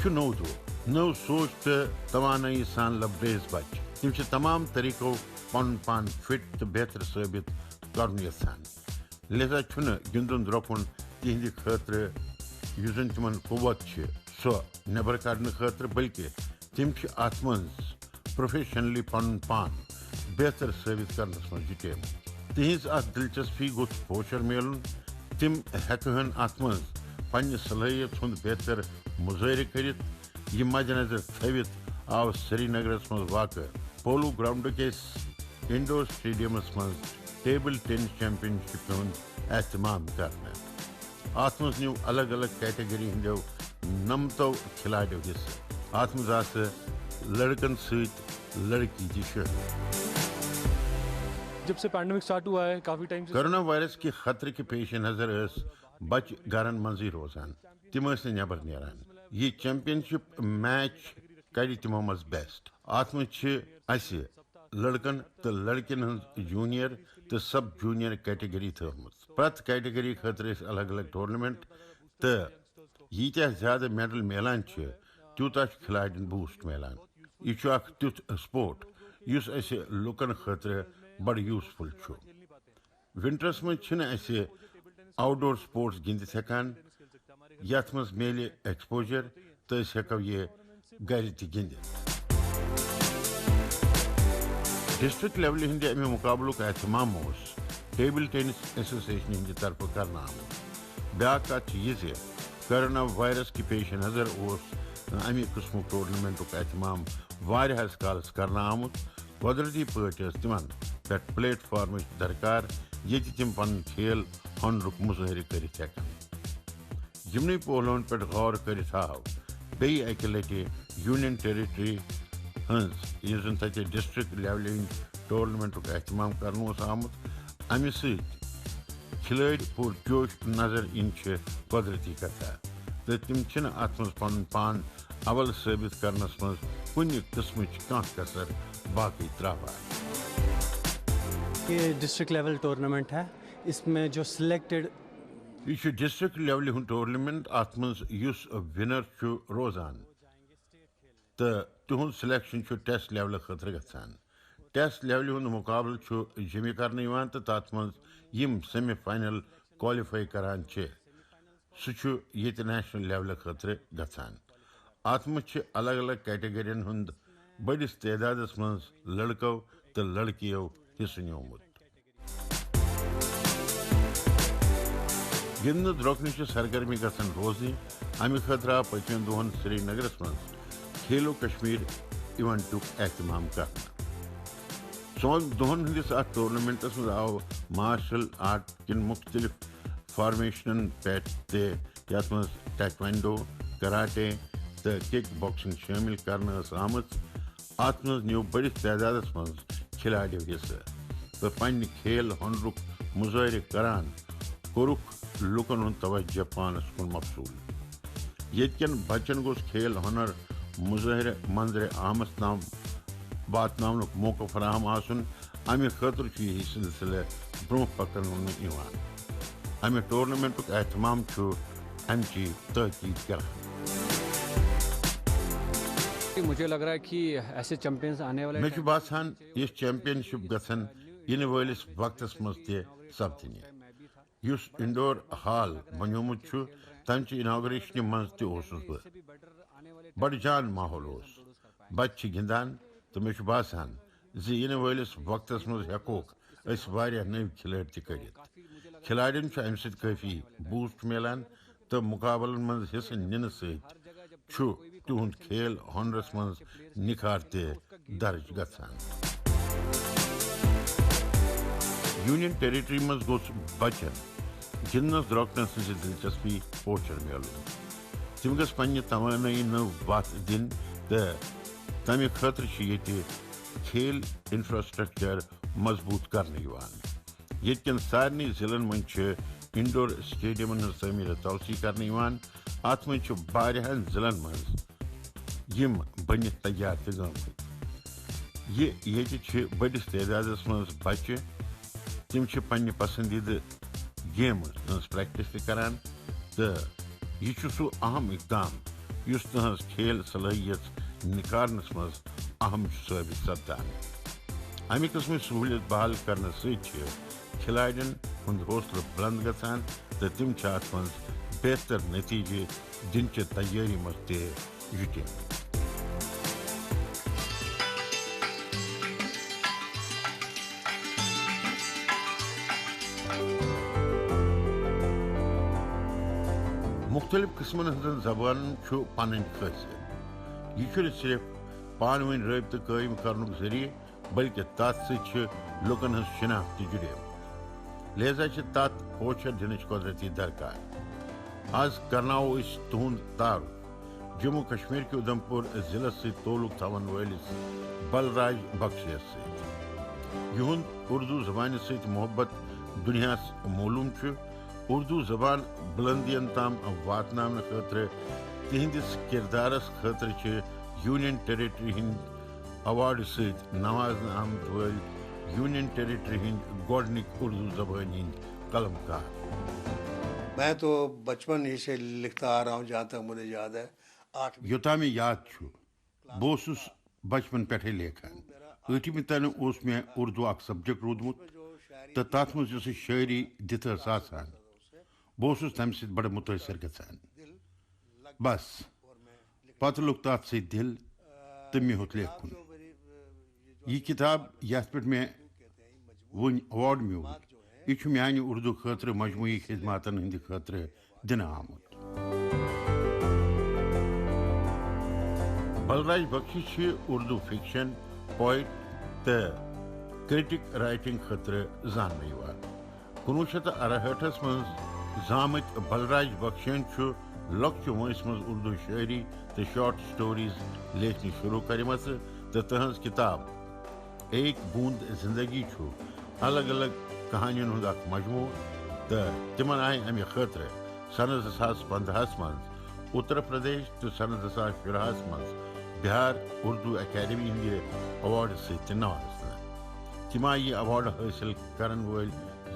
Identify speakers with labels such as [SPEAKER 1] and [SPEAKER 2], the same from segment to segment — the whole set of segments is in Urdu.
[SPEAKER 1] نو دو نو سوچ تو توانائی سان لبریز بچ تم تمام طریقوں پن پان فٹ تو بہتر ثابت کرن یژھان لہذا گندن دروکن تہندِ خاطر یُس زن تمن قوت سو نبر کڑنے خاطر بلکہ تم ات من پروفیشنلی پن پان بہتر ثابت کرنس من جٹم تہذ ات دلچسپی گوٚژھ پوچر میلن تم ہیکہن ات من پنہ صلاحیت ہند بہتر مظاہرہ کرت یہ مد نظر تھوت آو سری نگرس من واقع پولو گراؤنڈ کس انڈور سٹیڈیمس من ٹیبل ٹینس چیمپئن شپ ہند اہتمام کرنے ات من نیو الگ الگ کیٹگری ہندو 90 کھلاڑیو حصہ ات من لڑکن ست لڑکی تہ شامل
[SPEAKER 2] جب سے پینڈیمک سٹارٹ ہوا ہے کافی ٹائم سے
[SPEAKER 1] کورونا وائرس کے خطرے کے پیش نظر بچ گرن منزی روزان تم نبر نیران یہ چیمپئن شپ میچ کڑ تمو مز بیسٹ ات مز لڑکن تو لڑکین ہند جونیئر تو سب جونیئر کیٹگری تھومت پرت کیٹگری خاطر الگ الگ ٹورنامنٹ تو یتیا زیادہ میڈل میلان تیوتہ کھلاڑین بوسٹ میلان یہ اخ تیتھ سپورٹ اس لکن خاطر بڑ یوزفل ونٹرس من آؤٹ ڈور سپورٹس گندت ہیکان یت مز میلے ایکسپوجر تو ہیکو یہ گر تہ گندت ڈسٹرکٹ لیول ہند امہ مقابلک اہتمام ٹیبل ٹینس ایسوسیشن ہند طرف کرنا آمت بیاا کت یہ کورونا وائرس کے پیش نظر امہ قسم ٹورنامنٹ اہتمام واریاہس کالس کرنا آمت قدرتی پاٹ تمن پہ پلیٹ فارم درکار یہ تم پن کھیل ہنرک مظاہرہ کرت ہیکان یمنی پہلوان پہ غور کرت آو بی اکہ لٹہ یونین ٹیریٹری ہز تتہ ڈسٹرکٹ لیول ہند ٹورنامنٹ اہتمام کرنا آمت امہ کھلاڑی پور جوش نظر ان قدرتی کتھا تو تم ات من پن پان اول ثابت کرنس من کن قسم کسر باقی تراوان
[SPEAKER 3] یہ ڈسٹرکٹ لیول ٹورنامنٹ ہے اس میں جو سلیکٹڈ
[SPEAKER 1] یہ ڈسٹرکٹ لیول ہند ٹورنامنٹ ات من ونر روزان تو تہد سلیکشن ٹیسٹ لیول خاطر گھان ٹیسٹ لیول ہند مقابلہ جمع کرنے تو تر من سیمی فائنل کوالیفائی کران سہ یہ نیشنل لیول خاطر گھان ات من الگ الگ کیٹگرین ہند بڑس تعداد من لڑکو تو لڑکیو حصہ نیومت گندن دروکنہ سرگرمی گھن روزنہ امہ خاطر آو پتم دہن سری نگرس من کھیلو کشمیر ایونٹک اہتمام کرنا ژون دہن ہندس ات ٹورنامنٹس من آو مارشل آرٹ کن مختلف فارمیشنن پہ یت من ٹیکوینڈو کراٹے تو کک باکسنگ شامل کرنا آمت ات من نیو بڑس تعداد من کھلاڑیو حصہ تو پنہ کھیل ہنرک مظاہرہ کران کورک لکن ہند توجہ پانس کن مبصول یتکن بچن گوس کھیل ہنر مظاہرہ منظر عامس تام واتناونک موقع فراہم آسن امہ خاطر یہ سلسلہ برو پکنہ امہ ٹورنامنٹ اہتمام امچی تحقیق کران
[SPEAKER 2] مجھے لگ رہا ہے کہ ایسے چیمپئنز آنے والے
[SPEAKER 1] مجھے باسان اس چیمپئن شپ گھن ین ولس وقتس مز تہ سپدنہ اس انڈور ہال بنیومت تمچہ اناگریشن مز تس بہ بڑ جان ماحول بچہ گندان تو مے باسان ین ولس وقتس مز ہیکوک اس واریاہ نو کھلاڑی تہ کرت کھلاڑین امہ سۭتۍ کافی بوسٹ ملان تو مقابلن من حصہ نن ست تہند کھیل ہنرس من نکھار تہ درج گھان یونین ٹیریٹری مز گوس بچن گندنس دروکنس سز دلچسپی پوچر میلن تم گھ پنہ توانائی نو وت دن تو تمہ خاطر یہ کھیل انفراسٹرکچر مضبوط کرنے یتکن سارے ضلع من انڈور سٹیڈیمن ہز تعمیر توسیع کرنے ات من واریاہن ضلع من بنت تیار تہ گمت یہ بڑس تعداد من بچہ تم پنہ پسندیدہ گیم ہز پریکٹس تہ کران تو یہ سہ اہم اقدام یس تہذ کھیل صلاحیت نکارنس مز اہم ثابت سپدان. امہ قسم سہولیت بحال کرنے ست کھلاڑین ہند حوصلہ بلند گژھان تو تم ات من بہتر نتیجے دن چہ تیاری مز تہ جٹن. مختلف قسمن ہزن زبان پن خاصیت. یہ صرف پانوین رابطہ قائم کرن ذریعہ بلکہ تات لکن ہز شناخت جڑیم. لہذا تات پوچھر دنچ قدرتی درکار. آز کرناو اس تہند تعارف جموں کشمیر کے ادھمپور ضلع سے تعلق تھون ولس بلراج بخشیس ست. یہند اردو زبان ست محبت دنیاس معلوم. اردو زبان بلندین تام واتنامہ خاطر تہندس کردارس خاطر یونین ٹیریٹری ہند ایوارڈ ست نوازن آمت ول یونین ٹیریٹری ہند گوڈنک اردو زبان ہند قلمکار.
[SPEAKER 4] میں تو بچپن ہی سے لکھتا آ رہا ہوں جہاں تک مجھے یاد ہے.
[SPEAKER 1] یوتام یاد بہس بچپن پہ لیکھان. 8ویں تین اس میں اردو اخ سبجیکٹ رودمت تو تر مز شاعری دت آسان. بہس تمہ سۭتۍ بڑا متاثر گژھان. بس پتہ لوگ تات ست دل تو مے ہوت لیکھن. یہ کتاب یت پہ میں ون ایوارڈ میول یہ میانہ اردو خاطر مجموعی خدماتن ہند خاطر دن آمت. بلراج بخشی اردو فکشن پوئٹ تو کرٹک رائٹنگ خاطر زانہ. 1968 من زامت بلراج بخشین لکچہ وانس مز اردو شاعری تو شارٹ سٹوریز لیکھن شروع کرمت تو تہذ کتاب ایک بوند زندگی الگ الگ کہانین ہند اخ مجموعہ تو تمن آئی امہ خاطر سن 2015 من اتر پردیش تو سن 2016 من بہار اردو اکیڈمی ہند ایوارڈ ست نوازنہ. تم آئی یہ ایوارڈ حاصل کرن ول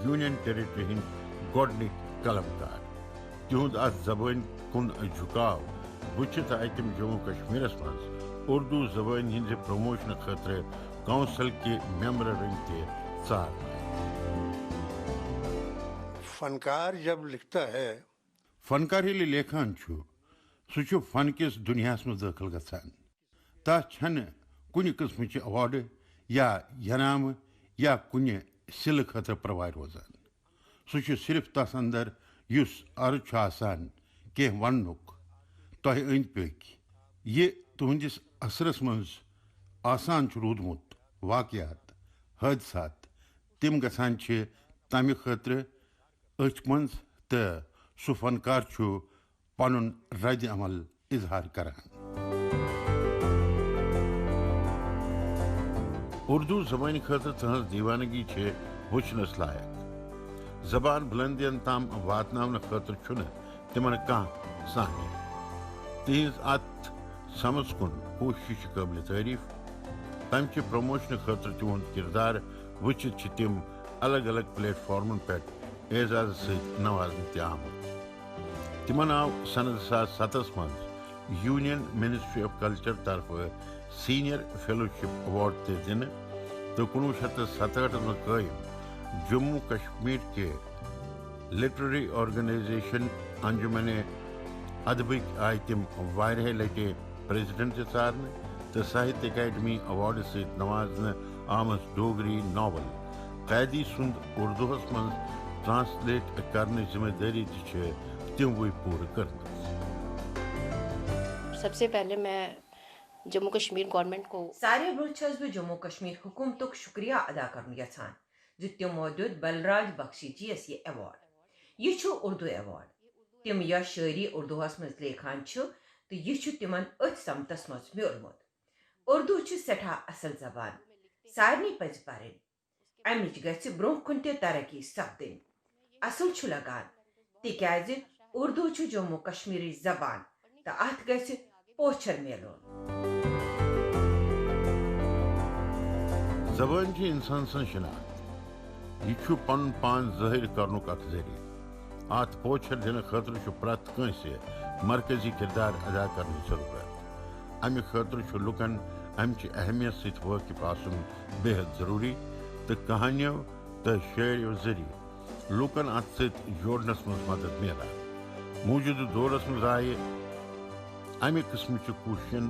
[SPEAKER 1] یونین ٹیریٹری ہند گوڈنک قلمکار. تہند ات زبان کن جھکاو وچھت آئی تم جموں کشمیرس مز اردو زبان ہند پروموشن خاطر کونسل کے ممبرن تہ ژار.
[SPEAKER 4] فنکار جب لکھتا ہے
[SPEAKER 1] فنکار یل لیکھان سہ فن کس دنیاس مز داخل گژھان. تس چھنہ کن قسم ایوارڈ یا انعام یا کن سلہ خاطر پروائڈ روزان. سہ صرف تس اندر اس عرض آسان کی ونک تہ اند پک یہ تہندس اثرس مز آسان رودمت واقعات حادثات تم گژھان تمہ خاطر اتھ مز تو سہ فنکار پن رد عمل اظہار کران. اردو زبان خاطر تہذ دیوانگی وچنس لائق. زبان بلندین تام واتناونہ خاطر تمن کھانا سہنے. تہذ ات سمجھ کن کوشش قابل تعریف. تمہ چہ پروموشن خاطر تہند کردار وچھت تم الگ الگ پلیٹ فارمن پہ اعزاز ست نوازن تہ آمت. تمن آو سن 2007 من یونین منسٹری آف کلچر طرف سینئر فیلوشپ ایوارڈ تہ دن تو 1967 میں قائم جموں کشمیر کے لٹریری آرگنائزیشن انجمن ادبک آئی تم واریاہ لٹہ پریزیڈنٹ تہ ژارنہ تو ساہتیہ اکیڈمی ایوارڈ ست نوازنہ آمت ڈوگری ناول قیدی سند اردوس من ٹرانسلیٹ کرنے ذمہ داری تہ تموی پور کرنا.
[SPEAKER 5] سب سے پہلے میں جموں کشمیر گورنمنٹ کو
[SPEAKER 6] سارے برچھس بہ جموں کشمیر حکومتک شکریہ ادا کرن یژھان ز تمو دیت بلراج بخشی جی یس یہ ایوارڈ. یہ اردو ایوارڈ. تم یا شاعری اردوس مز لیکھان تو یہ تمن ات سمتس مز میولمت. اردو سٹھا اصل زبان. سارنی پز پرن. امچ گژھِ برونٛہہ کُن تہِ ترقی سپدٕنۍ. اصل چھُ لگان تِکیازِ اردو چھُ جموں کشمیرٕچ زبان تہٕ اتھ گژھِ پوچھر میلُن.
[SPEAKER 1] زبان چھ انسان سن شناخت. یہ پن پان ظاہر کرنک اخ ذریعہ. ات پوچھر دن خاطر پرت کنسہ مرکزی کردار ادا کرنے ضرورت. امہ خاطر چھ لکن امچ اہمیت ست واقف آسن بے حد ضروری تو کہانیوں تو شعریو ذریعہ لکن ات ست جوڑنس مز مدد ملان. موجودہ دورس مز آئے امہ قسم کوششن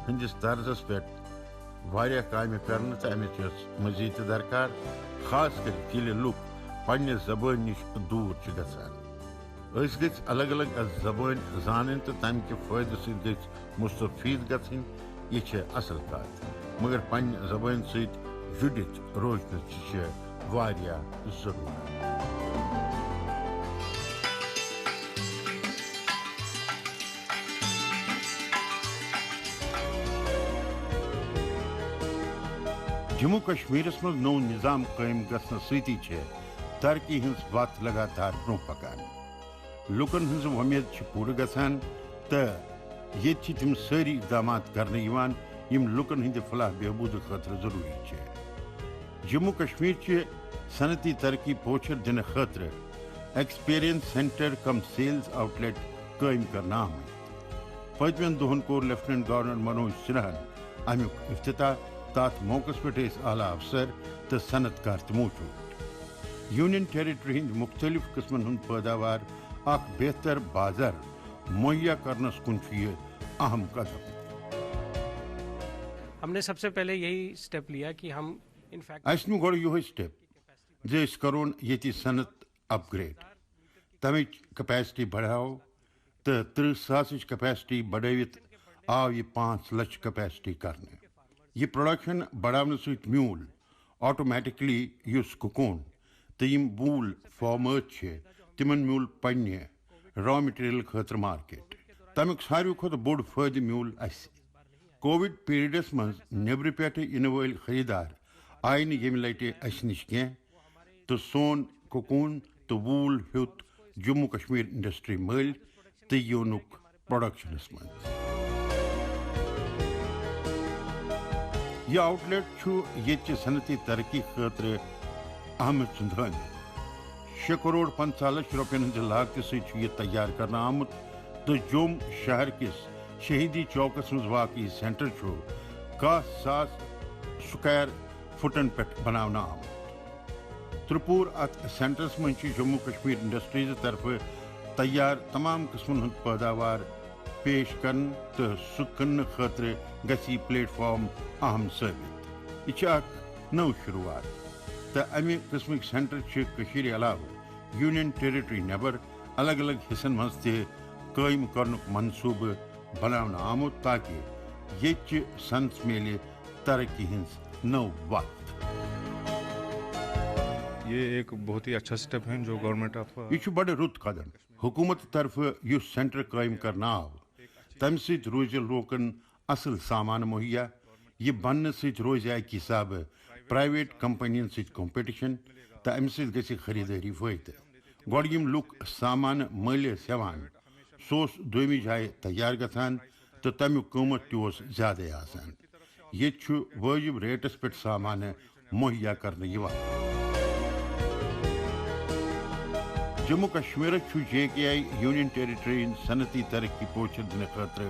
[SPEAKER 1] ہندس طرزس پہ واریاہ کامہ کرنے تو امچ مزید درکار خاص کر یل لوک پنہ زبان نش دور گژھان. اس گژھِ الگ الگ زبان زانن تو تمہ کہ فائدہ ست گژھِ مستفید گژھن. یہ چھ اصل کت مگر پنہ زبان ست جڑت روزنس چھ واریاہ ضروری. جموں کشمیرس مز نو نظام قائم گھنس ستی ترقی ہز وت لگاتار برو پکان. لکن ہز ومید پورٕ گژھان تو یہ تم ساری اقدامات کرنے یم لکن ہند فلاح بہبود خاطر ضروری. جموں کشمیر صنعتی ترقی پوچھر دن خاطر ایکسپیرینس سینٹر کم سیلز آؤٹ لیٹ قائم کرنا آمت. پتمین دہن کور لیفٹنٹ گورنر منوج سنہن امیک افتتاح. تات موقع پہ اعلی افسر تو صنعت کار موجود. یونین ٹیریٹری ہند مختلف قسمن ہند پیداوار اخ بہتر بازار مہیا کرنس کن یہ اہم قدم.
[SPEAKER 7] ہم نے سب سے پہلے یہی اسٹیپ لیا کہ ہم
[SPEAKER 1] اس نو گوڑ یہ سٹیپ زِ أسۍ کرون ییٚتہِ صنعت اپ گریڈ تمچ کیپیسٹی بڑھاو تو 30,000 کیپیسٹی بڑھوت آو یہ 5 لچھ کیپیسٹی کرنے. یہ پروڈکشن بڑھانے ست میول آٹومیٹکلی اس ککون تو یم بول فارمرز تمن میول پنہ را مٹیریل خاطر مارکیٹ. تمیک ساروی کھت بوڑ فائدہ میول اس. کووڈ پیریڈس مز نبر پہ ان ول خریدار آئی نہ یم لٹہ اس نش کی تو سون ککون تو وول ہیوت جموں کشمیر انڈسٹری مل تو یونک پروڈکشنس مز. یہ آؤٹ لیٹ یہ صنعتی ترقی خاطر اہم سندھان. 6 کروڑ 50 لچھ روپین ہند لاگت ست یہ تیار کرنا آمت تو جوم شہر کس شہیدی چوکس مز واقع سینٹر 10,000 سکوائر فٹن پہ بنانا آمت. ترپور ات سینٹرس من جموں کشمیر انڈسٹریز طرف تیار تمام قسمن ہند پیداوار پیش کرن تو سہ کن خاطر گژھِ یہ پلیٹ فارم اہم ثابت. یہ اخ نو شروعات تو امہ قسمک سینٹر علاوہ یونین ٹیریٹری نیبر الگ الگ حصن مز تہ قائم کرنک منصوبہ بنانا آمت تاکہ یہ صنعت میلے ترقی ہز نو وقت.
[SPEAKER 8] یہ ایک بہت ہی اچھا سٹیپ ہے جو گورنمنٹ آف
[SPEAKER 1] یہ بڑ رت قدم حکومت طرف اس سینٹر قائم کرنا آو تمہ ست روز لوکن اصل سامان مہیا. یہ بننے ست روز اکہ حساب پرائیویٹ کمپنین ست کمپٹیشن تو امہ ست گژھِ خریداری فائدہ. گوڑ یم لوک سامان مالیس ہیوان سہ دویمہ جائے تیار گژھان تو تمیک قیمت تہ زیادہ آسان. یہ واجب ریٹس پہ سامان مہیا کرنے یوان. Jammu Kashmir JKI union territory صنعتی ترقی پوچھر دن خاطر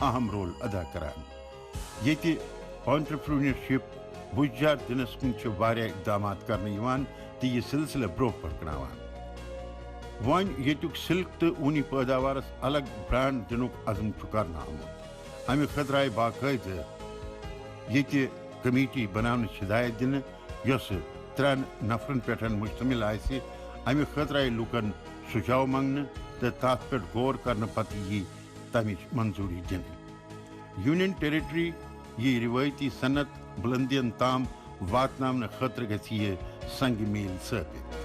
[SPEAKER 1] اہم رول ادا کران. یہ آنٹرپرینرشپ بجار دنس کن واریاہ اقدامات کرنے یوان تو یہ سلسلہ برو پکناوان. ون یتک سلک تو اونی پیداوارس الگ برانڈ دنک عزم کرنا آمت. امہ خاطر آئی باقاعدہ یہ کمیٹی بناونچ ہدایت دن یس 3 نفرن پہ مشتمل آئے. امہ خاطر آئی لوکن سجاؤ منگنے تو تات پہ غور کرنے پتہ یہ تمچ منظوری دن. یونین ٹیریٹری یہ روایتی صنعت بلندین تام واتنامنے خاطر گژھِ یہ سنگ میل ثابت.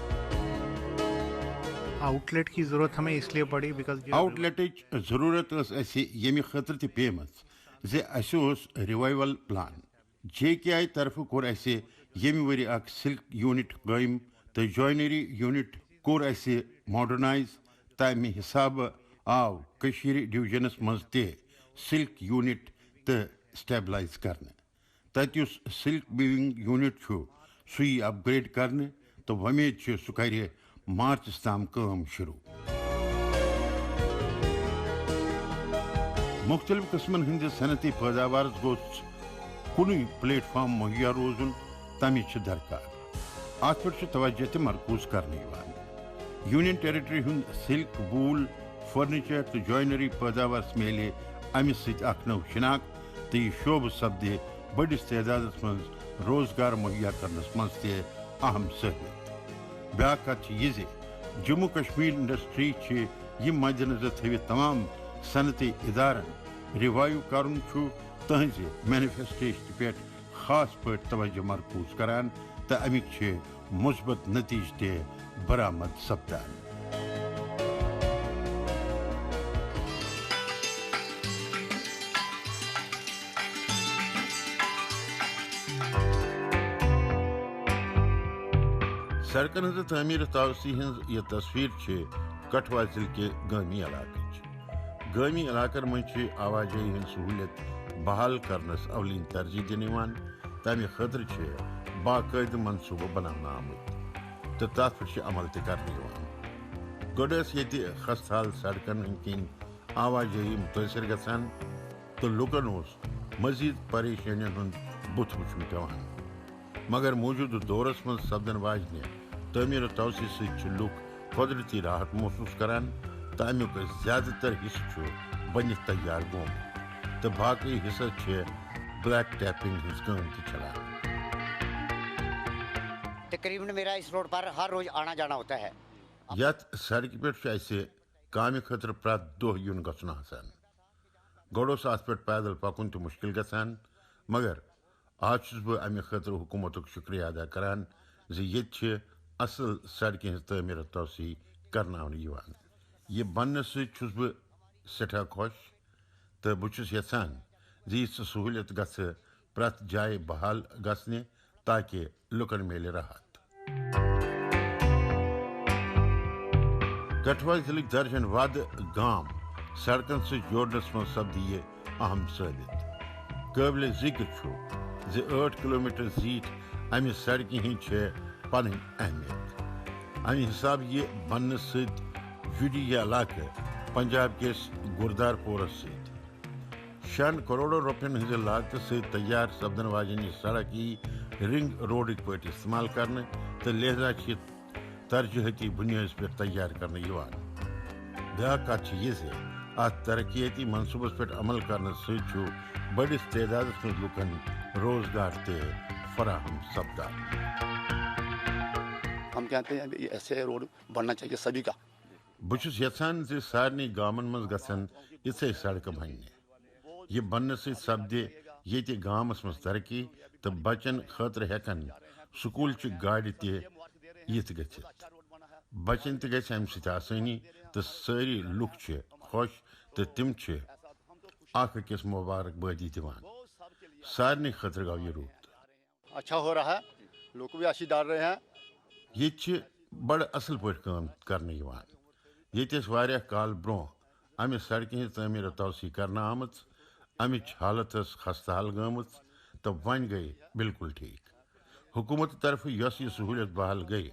[SPEAKER 9] آؤٹ لیٹ کی ضرورت ہمیں اس لیے پڑی بیکاز
[SPEAKER 1] آؤٹ لیٹچ ضرورت اس یمہ خاطر تہ پیمت زِ اسہ اوس ریوائول پلان. JKI طرف کور اسہ یمہ وری اک سلک یونٹ قائم تو جوائنری یونٹ کور اسہ ماڈرنائز. تمہ حساب آو کشیر ڈویژنس مز تہ سلک یونٹ تو سٹیبلائز کرنے. تت اس سلک ویونگ یونٹ سی اپ گریڈ کرنے تو ومید سہ کر مارچ تام کام شروع. مختلف قسمن ہندس صنعتی پیداوار گوس کن پلیٹ فارم مہیا روزن تمچ درکار ات پہ توجہ تہ مرکوز کرنے یونین ٹیریٹری ہند سلک وول فرنیچر تو جوائنری پیداوار میلے امہ ست اخ نو شناخت تو یہ شعبہ سپدے بڑس تعداد من روزگار مہیا کرنس مز تہ اہم صحبت بیاا کت یہ جموں کشمیر انڈسٹری یہ مد نظر تھوت تمام صنعتی ادارن ریوائیو کرن تہذ مینیفیسٹیشن پہ خاص پہ توجہ مرکوز کران تو امک مثبت نتیجہ تہ برآمد سپدان سڑکن ہز تعمیر توسیع ہز یہ تصویر کٹھوا ضلع کے گامی علاقہ گامی علاقن من آواجائی ہند سہولت بحال کرنس اولین ترجیح دن تمہ خاطر باقاعدہ منصوبہ بنانا آمت تو تر پہ عمل تر گوس یہ خستحال سڑکن کن آواجائی متاثر گھان تو لکن مزید پریشانین ہند بت وچن پیوان مگر موجودہ دورس من سپدن واجنہ تعمیر و توسیع ست لوگ قدرتی راحت محسوس کران تو امیک زیادہ تر حصہ بنت تیار گومت تو باقی حصہ بلیک ٹیپنگ ہز کام تہ چلان
[SPEAKER 10] تقریباً میرا اس روڈ پر ہر روز آنا جانا ہوتا ہے
[SPEAKER 1] یت سڑک پہ اسے کامہ خاطر پرت دہ یون گھن آسان گوڑ ات پہ پیدل پکن تو مشکل گھان مگر آج چھس بہ امہ خاطر حکومت شکریہ ادا کران زیت اصل سڑکیں ہز تعمیر توسیع کرناون یہ بننے چھس بہ سٹھا خوش تو بہس یژھان یہ سہولت گھ پرت جائے بحال گھنے تاکہ لکن میلے راحت کٹھوا ضلع درجن ود گام سڑکن سے جوڑنس من سپدی یہ اہم ثابت قابل ذکر 8 کلومیٹر زیٹ امہ سڑکہ ہند پن اہمیت امہ حساب یہ بننے ست جڑی یہ علاقہ پنجاب کس گردار پورس ست 6 کروڑ روپین ہز لاگت ست تیار سپدن واجن یہ سڑک رنگ روڈک پہ استعمال کرنے تو لہذا ترجیحاتی بنیاد پہ تیار کرنے بیا کت یہ ات ترقیاتی منصوبس پہ عمل کرنے ست بڑس تعداد من لکن روزگار تہ فراہم سپدان
[SPEAKER 11] ہم کہتے ہیں ایسے روڈ بننا چاہیے سبھی کا
[SPEAKER 1] بہس یژھان سارے گامن مز گھن یژھے سڑکہ بننے یہ بننے سپدے یہ گامس مز ترقی تو بچن خاطر ہیکن سکول چہ گاڑی تہ گھت بچن تہ گھس امہ سۭتۍ آسٲنی تو ساری لُکھ خوش تو تم اخ أکِس مبارکبادی دِوان سارنٕے خٲطرٕ گوٚو یہ روٗد
[SPEAKER 11] اچھا ہو رہا ہے لوگ بھی آشی ڈال رہے ہیں
[SPEAKER 1] یہ بڑا اصل پٲٹھۍ کٲم کرنہٕ یِوان ییٚتہِ ٲس واریاہ کال برونٛہہ امہِ سڑکہِ ہٕنٛز تعمیٖر و توسیع کرنہٕ آمٕژ امِچ حالت ٲس خستحال گٔمٕژ تہٕ وۄنۍ گٔے بالکل ٹھیٖک حکوٗمت طرفہٕ یۄس یہِ سہوٗلیت بحال گٔیہِ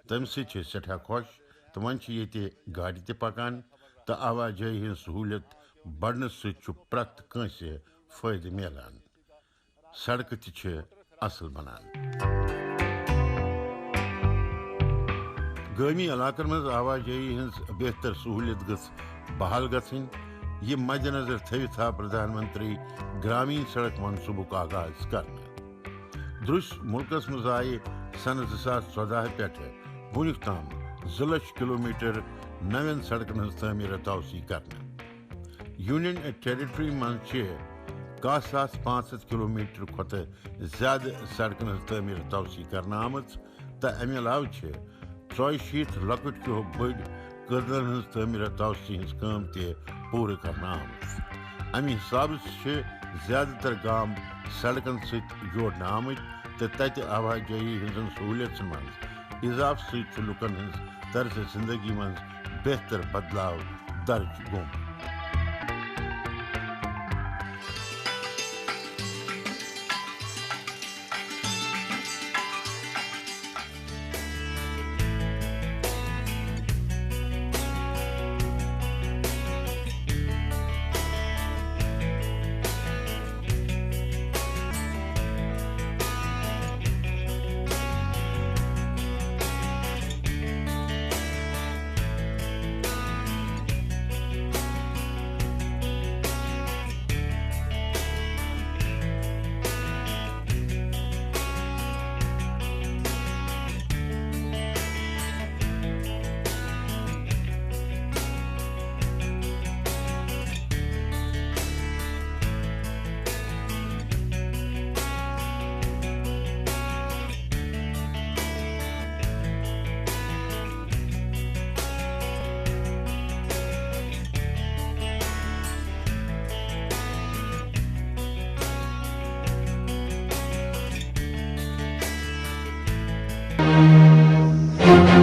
[SPEAKER 1] تمہِ سۭتۍ چھِ سٮ۪ٹھاہ خۄش تہٕ وۄنۍ چھِ ییٚتہِ گاڑِ تہِ پکان تہٕ آوازٲیی ہٕنٛز سہوٗلیت بڑنہٕ سۭتۍ چھُ پرٛٮ۪تھ کٲنٛسہِ فٲیدٕ میلان سڑکہٕ تہِ چھِ اصل بنان گٲمی علاقن منٛز آوازٲیی ہٕنٛز بہتر سہوٗلیت گٔژھ بحال گژھٕنۍ یہ مد نظر تھوِتھ آو پردھان منتری گرامین سڑک منصوبک آغاز کرنے درس ملکس مز آئے سن 2014 پہ ونیک تام 2 لچھ کلومیٹر نوین سڑکن ہز تعمیر توسیع کرنے یونین ٹیریٹری من 1500 کلومیٹر کھت زیادہ سڑکن ہز تعمیر توسیع کرنے آمت تو امہ علاوہ 64 لکٹ کہ بڑ قدرن ہز تعمیر توسیع ہز کام تہ پورٕ کرنا آمت امہ حساب سے زیادہ تر گام سڑکن ست جوڑنے آمت تو تتہ آوازٲیی ہنزن سہولیتن مز اضافہ ست لکن ہنز طرز زندگی مز بہتر بدلاؤ درج گومت